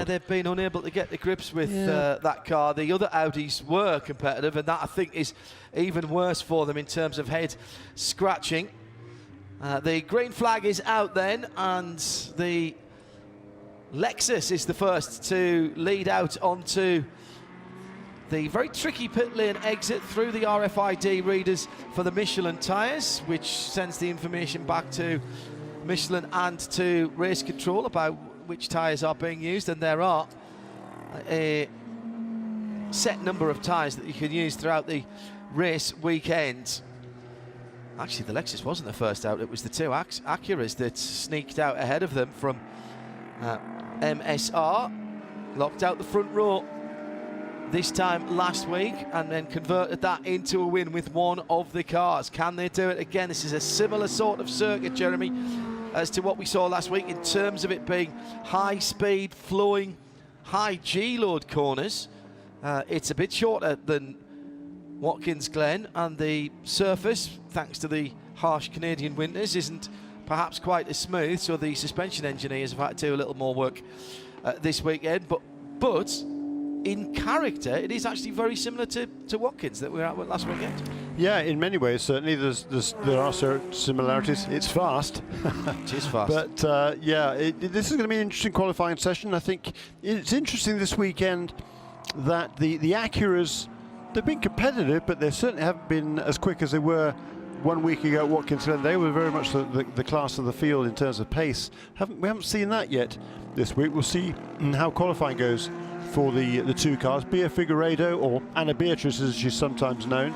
they've been unable to get to grips with that car. The other Audis were competitive, and that, I think, is even worse for them in terms of head scratching. The green flag is out then, and the Lexus is the first to lead out onto the very tricky pit lane exit through the RFID readers for the Michelin tyres, which sends the information back to Michelin and to race control about which tyres are being used. And there are a set number of tyres that you can use throughout the race weekend. Actually, the Lexus wasn't the first out. It was the two Acuras that sneaked out ahead of them from MSR, locked out the front row this time last week, and then converted that into a win with one of the cars. Can they do it again? This is a similar sort of circuit, Jeremy, as to what we saw last week in terms of it being high speed, flowing, high G-load corners. It's a bit shorter than Watkins Glen, and the surface, thanks to the harsh Canadian winters, isn't perhaps quite as smooth, so the suspension engineers have had to do a little more work this weekend. But in character, it is actually very similar to Watkins that we were out with last weekend. Yeah, in many ways, certainly there are similarities. It's fast. It is fast. But yeah, this is going to be an interesting qualifying session. I think it's interesting this weekend that the Acuras, they've been competitive, but they certainly haven't been as quick as they were 1 week ago at Watkins Glen. They were very much the class of the field in terms of pace. We haven't seen that yet this week. We'll see how qualifying goes for the two cars. Bea Figueiredo, or Anna Beatrice as she's sometimes known,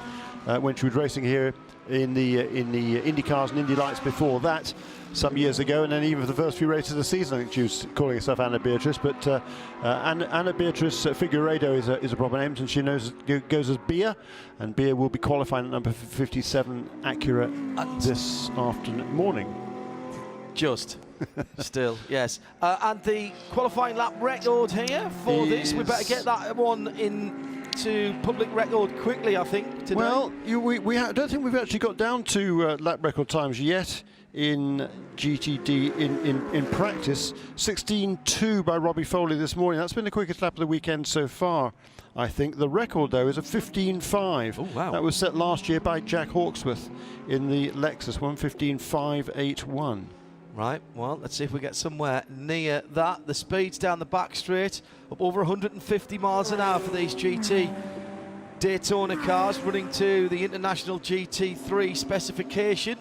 when she was racing here in the Indy cars and Indy Lights before that some years ago, and then even for the first few races of the season I think she was calling herself Anna Beatrice, but Anna Beatrice Figueiredo is a proper name, and she goes as Bea, and Bea will be qualifying at number 57 Acura this morning. Just still, yes. And the qualifying lap record here for this, we better get that one into public record quickly, I think, today. Well, I don't think we've actually got down to lap record times yet in GTD in practice. 16.2 by Robbie Foley this morning. That's been the quickest lap of the weekend so far, I think. The record, though, is a 15.5. Oh, wow. That was set last year by Jack Hawksworth in the Lexus, 1:15.581. Right, well, let's see if we get somewhere near that. The speeds down the back straight, up over 150 miles an hour for these GT Daytona cars, running to the International GT3 specification,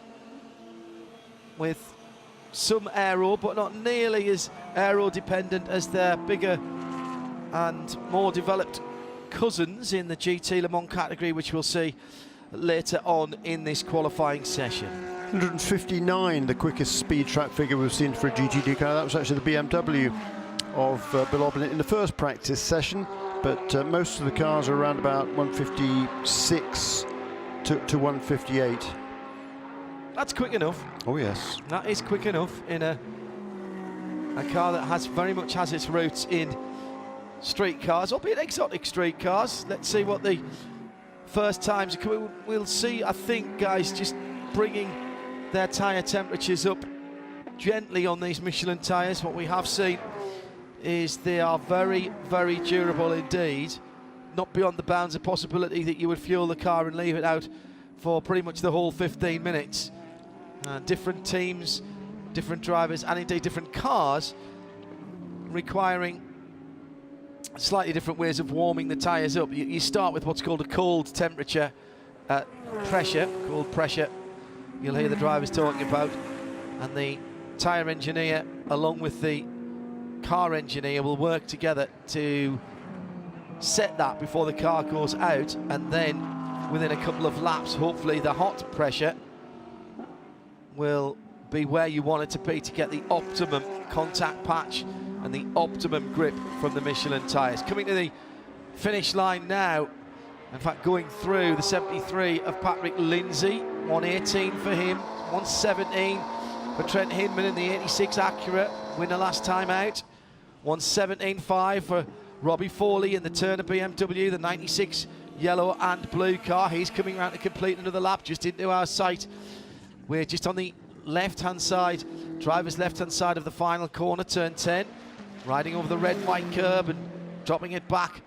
with some aero, but not nearly as aero dependent as their bigger and more developed cousins in the GT Le Mans category, which we'll see later on in this qualifying session. 159, the quickest speed trap figure we've seen for a GTD car. That was actually the BMW of Bill Aubin in the first practice session, but most of the cars are around about 156 to 158. That's quick enough. Oh yes, that is quick enough in a car that very much has its roots in street cars, albeit exotic street cars. Let's see what the first times are coming. We'll see, I think, guys, just bringing their tyre temperatures up gently on these Michelin tyres. What we have seen is they are very, very durable indeed. Not beyond the bounds of possibility that you would fuel the car and leave it out for pretty much the whole 15 minutes. Different teams, different drivers, and indeed different cars requiring slightly different ways of warming the tyres up. You start with what's called a cold temperature pressure, cold pressure. You'll hear the drivers talking about, and the tyre engineer along with the car engineer will work together to set that before the car goes out, and then within a couple of laps, hopefully the hot pressure will be where you want it to be to get the optimum contact patch and the optimum grip from the Michelin tyres. Coming to the finish line now, in fact going through the 73 of Patrick Lindsay, 118 for him, 117 for Trent Hinman in the 86 Acura, winner last time out, 117.5 for Robbie Foley in the Turner BMW, the 96 yellow and blue car. He's coming around to complete another lap just into our sight. We're just on the left-hand side, driver's left-hand side of the final corner, turn 10. riding over the red and white curb and dropping it back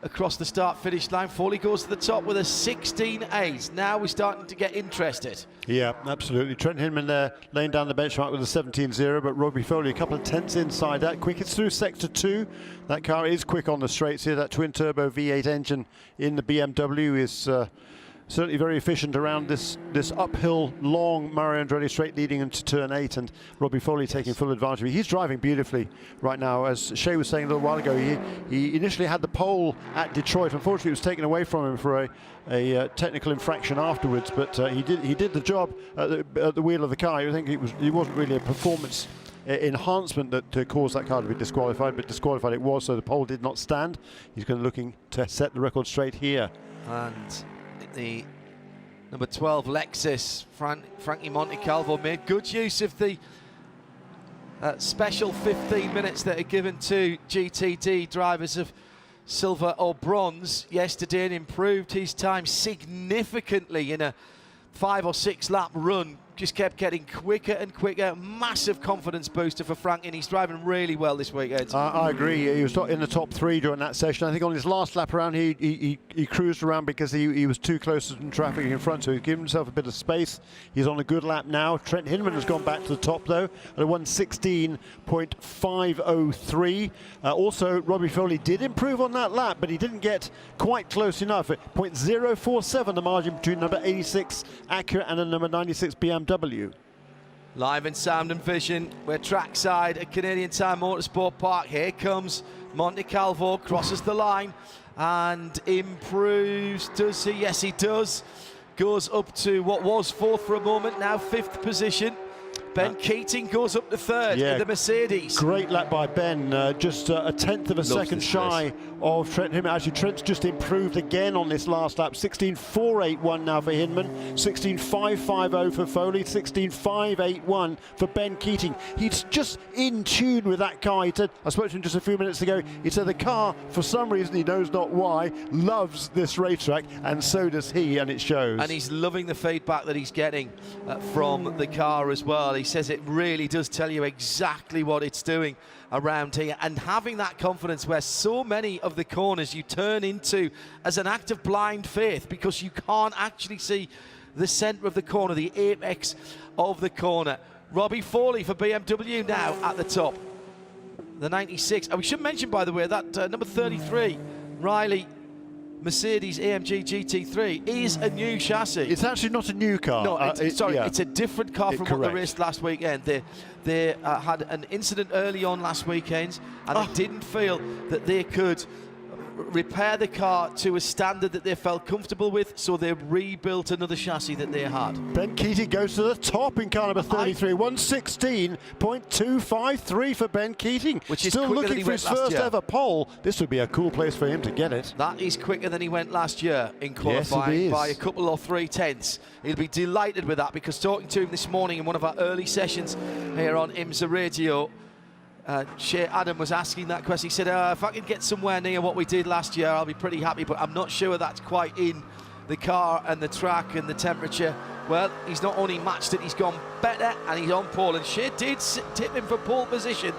across the start-finish line. Foley goes to the top with a 16.8. Now we're starting to get interested. Yeah, absolutely. Trent Hinman there laying down the benchmark with a 17.0, but Robbie Foley a couple of tenths inside that. Quickest through sector 2. That car is quick on the straights here. That twin-turbo V8 engine in the BMW is certainly very efficient around this uphill, long Mario Andretti straight leading into turn 8, and Robbie Foley taking full advantage of it. He's driving beautifully right now. As Shea was saying a little while ago, he initially had the pole at Detroit. Unfortunately, it was taken away from him for a technical infraction afterwards, but he did the job at the wheel of the car. I think it wasn't really a performance enhancement that caused that car to be disqualified, but disqualified it was, so the pole did not stand. He's going to looking to set the record straight here. And the number 12 Lexus, Frankie Montecalvo, made good use of the special 15 minutes that are given to GTD drivers of silver or bronze yesterday, and improved his time significantly in a 5 or 6 lap run. Just kept getting quicker and quicker. Massive confidence booster for Frank, and he's driving really well this weekend. I agree. He was in the top 3 during that session. I think on his last lap around, he cruised around because he was too close to the traffic in front, so he's given himself a bit of space. He's on a good lap now. Trent Hinman has gone back to the top, though, at a 1:16.503. Also, Robbie Foley did improve on that lap, but he didn't get quite close enough. At 0.047, the margin between number 86 Acura and the number 96 BMW. Live in sound and vision, we're trackside at Canadian Tire Motorsport Park. Here comes Montecalvo, crosses the line and improves. Does he? Yes, he does. Goes up to what was 4th for a moment, now 5th position. Ben Keating goes up to 3rd in the Mercedes. Great lap by Ben, just a 1/10 of a second shy of Trent Hinman. Actually, Trent's just improved again on this last lap. 16.481 now for Hinman, 16.550 for Foley, 16.581 for Ben Keating. He's just in tune with that car. He said, I spoke to him just a few minutes ago, he said the car, for some reason, he knows not why, loves this racetrack, and so does he, and it shows. And he's loving the feedback that he's getting from the car as well. He says it really does tell you exactly what it's doing around here, and having that confidence where so many of the corners you turn into as an act of blind faith because you can't actually see the centre of the corner, the apex of the corner. Robbie Foley for BMW now at the top. The 96. We should mention, by the way, that number 33, Riley Mercedes AMG GT3 is a new chassis. It's actually not a new car. No, it's a different car from what they raced last weekend. They had an incident early on last weekend, and they didn't feel that they could repair the car to a standard that they felt comfortable with, so they rebuilt another chassis that they had. Ben Keating goes to the top in car number 33, 1:16.253 for Ben Keating. Which is still quicker looking than he for went his last first year. ever pole. This would be a cool place for him to get it. That is quicker than he went last year in qualifying, yes, it is, by a couple or 3 tenths. He'll be delighted with that, because talking to him this morning in one of our early sessions here on IMSA Radio, Shea Adam was asking that question. He said, if I can get somewhere near what we did last year, I'll be pretty happy, but I'm not sure that's quite in the car and the track and the temperature. Well, he's not only matched it, he's gone better, and he's on pole, and Shea did tip him for pole position.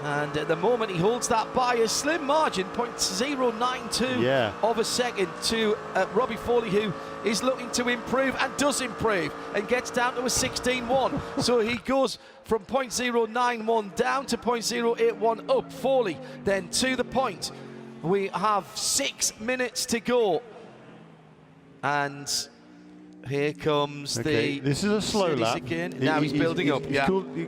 And at the moment, he holds that by a slim margin, 0.092 of a second to Robbie Foley, who is looking to improve and does improve and gets down to a 16.1. So he goes from 0.091 down to 0.081 up. Foley then to the point. We have 6 minutes to go. And here comes this is a slow lap again. Now he's building up. He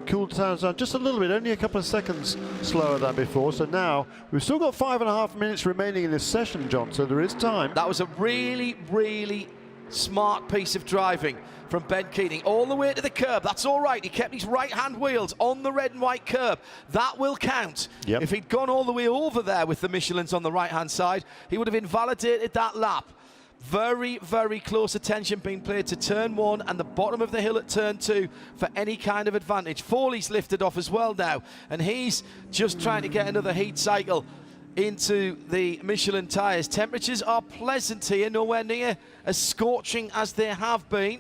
cooled down just a little bit, only a couple of seconds slower than before. So now we've still got 5.5 minutes remaining in this session, John, so there is time. That was a really, really smart piece of driving from Ben Keating all the way to the curb. That's all right. He kept his right-hand wheels on the red and white curb. That will count. If he'd gone all the way over there with the Michelins on the right-hand side, he would have invalidated that lap. Very, very close attention being played to turn 1 and the bottom of the hill at turn 2 for any kind of advantage. Foley's lifted off as well now, and he's just trying to get another heat cycle into the Michelin tyres. Temperatures are pleasant here, nowhere near as scorching as they have been.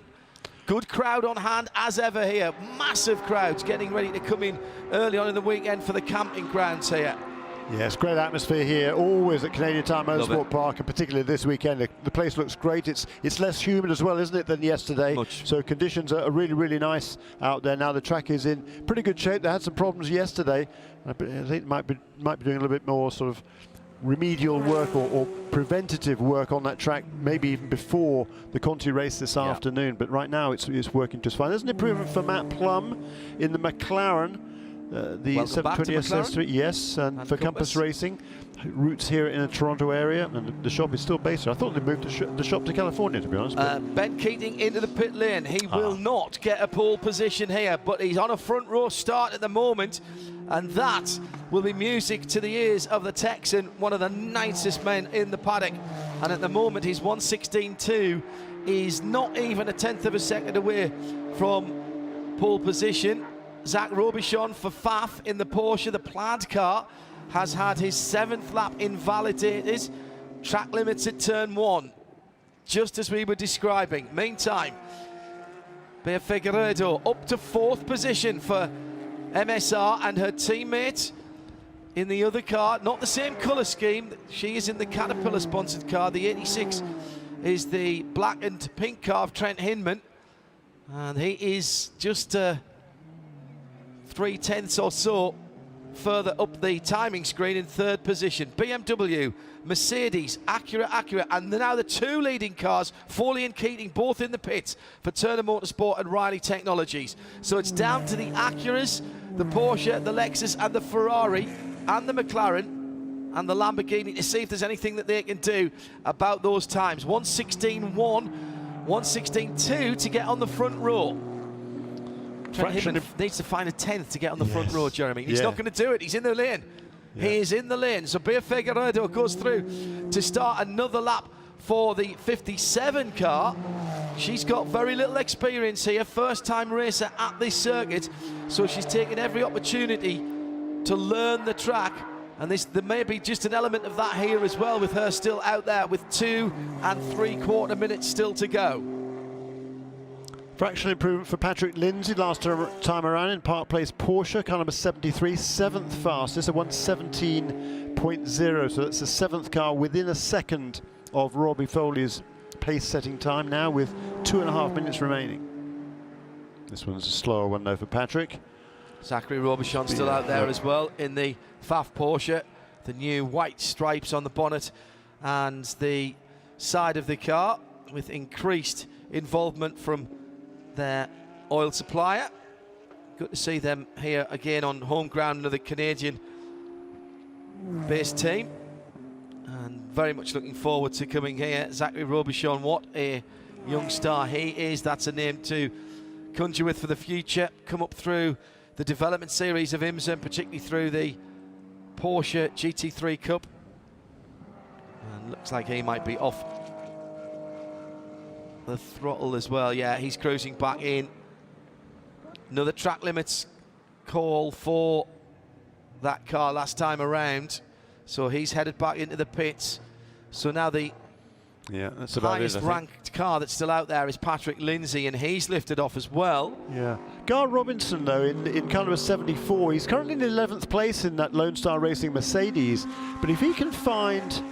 Good crowd on hand as ever here. Massive crowds getting ready to come in early on in the weekend for the camping grounds here. Yes, great atmosphere here, always at Canadian Tire Motorsport Park, and particularly this weekend. The place looks great. It's less humid as well, isn't it, than yesterday? Much. So conditions are really, really nice out there. Now the track is in pretty good shape. They had some problems yesterday. I think it might be doing a little bit more sort of remedial work or preventative work on that track, maybe even before the Conti race this afternoon. But right now it's working just fine. There's an improvement for Matt Plum in the McLaren. The 720 SS3, yes, and for Compass Racing. Roots here in the Toronto area, and the shop is still based here. I thought they moved the shop to California, to be honest. Ben Keating into the pit lane. He will not get a pole position here, but he's on a front row start at the moment, and that will be music to the ears of the Texan, one of the nicest men in the paddock. And at the moment, he's 1:16.2. He's not even a tenth of a second away from pole position. Zach Robichon for Pfaff in the Porsche, the plaid car, has had his 7th lap invalidated. Track limits at turn 1, just as we were describing. Meantime, Bea Figueiredo up to 4th position for MSR, and her teammate in the other car, not the same colour scheme. She is in the Caterpillar sponsored car. The 86 is the black and pink car of Trent Hinman, and he is just 3/10 or so further up the timing screen in 3rd position. BMW, Mercedes, Acura, and now the 2 leading cars, Foley and Keating, both in the pits for Turner Motorsport and Riley Technologies. So it's down to the Acuras, the Porsche, the Lexus, and the Ferrari, and the McLaren, and the Lamborghini to see if there's anything that they can do about those times. 1:16.1, 1:16.2 to get on the front row. Trent Hinman needs to find a 10th to get on the front row, Jeremy. He's not going to do it. He's in the lane. He is in the lane. So Bea Figueiredo goes through to start another lap for the 57 car. She's got very little experience here. First-time racer at this circuit. So she's taking every opportunity to learn the track. And there may be just an element of that here as well, with her still out there with 2 3/4 minutes still to go. Fractional improvement for Patrick Lindsay last time around in Park Place Porsche, car number 73, 7th fastest, a 1:17.0. So that's the 7th car within a second of Robbie Foley's pace-setting time now, with 2.5 minutes remaining. This one's a slower one though for Patrick. Zachary Robichon still out there as well in the Pfaff Porsche. The new white stripes on the bonnet and the side of the car, with increased involvement from their oil supplier. Good to see them here again on home ground, another Canadian-based team, and very much looking forward to coming here. Zachary Robichon, what a young star he is. That's a name to conjure with for the future. Come up through the development series of IMSA, and particularly through the Porsche GT3 Cup, and looks like he might be off the throttle as well. Yeah, he's cruising back in. Another track limits call for that car last time around, so he's headed back into the pits. So now the highest ranked car that's still out there is Patrick Lindsay, and he's lifted off as well. Yeah. Gar Robinson though in car number 74, he's currently in 11th place in that Lone Star Racing Mercedes, but if he can find,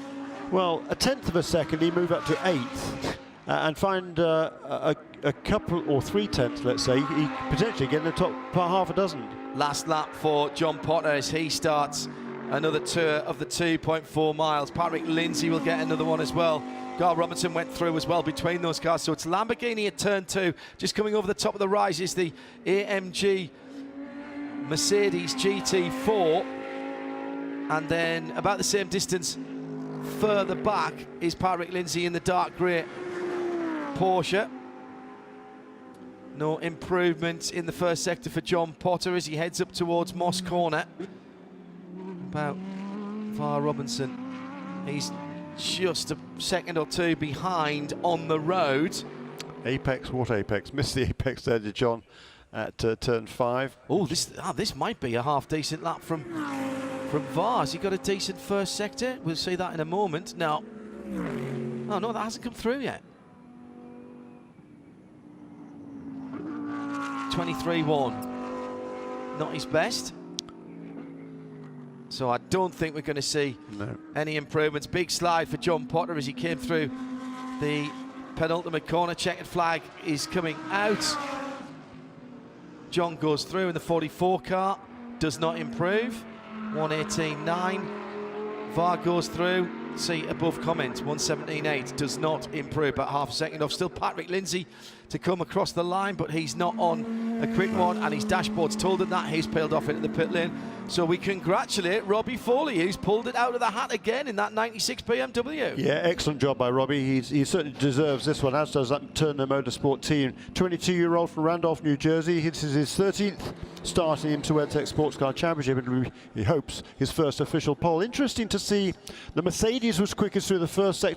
well, a 10th of a second, he move up to 8th. And find a couple or 3/10, let's say, he potentially get in the top half a dozen. Last lap for John Potter as he starts another tour of the 2.4 miles. Patrick Lindsay will get another one as well. Gar Robinson went through as well between those cars. So it's Lamborghini at turn 2. Just coming over the top of the rise is the AMG Mercedes GT4. And then about the same distance further back is Patrick Lindsay in the dark grey Porsche. No improvement in the first sector for John Potter as he heads up towards Moss Corner. About Var Robinson, he's just a second or 2 behind on the road. Apex, what apex? Missed the apex there, did John, at turn 5. Oh, this might be a half decent lap from Var. Has he got a decent first sector? We'll see that in a moment. No. Oh no, that hasn't come through yet. 23.1. Not his best. So I don't think we're going to see any improvements. Big slide for John Potter as he came through the penultimate corner. Checkered flag is coming out. John goes through in the 44 car, does not improve. 118.9. VAR goes through. See above comment, 117.8, does not improve, about half a second off. Still Patrick Lindsay to come across the line, but he's not on a quick one, and his dashboard's told him that. He's peeled off into the pit lane. So we congratulate Robbie Foley, who's pulled it out of the hat again in that 96 BMW. Yeah, excellent job by Robbie. He certainly deserves this one, as does that Turner Motorsport team. 22-year-old from Randolph, New Jersey. This is his 13th start in WeatherTech Sports Car Championship, and he hopes his first official pole. Interesting to see the Mercedes was quickest through the first sector.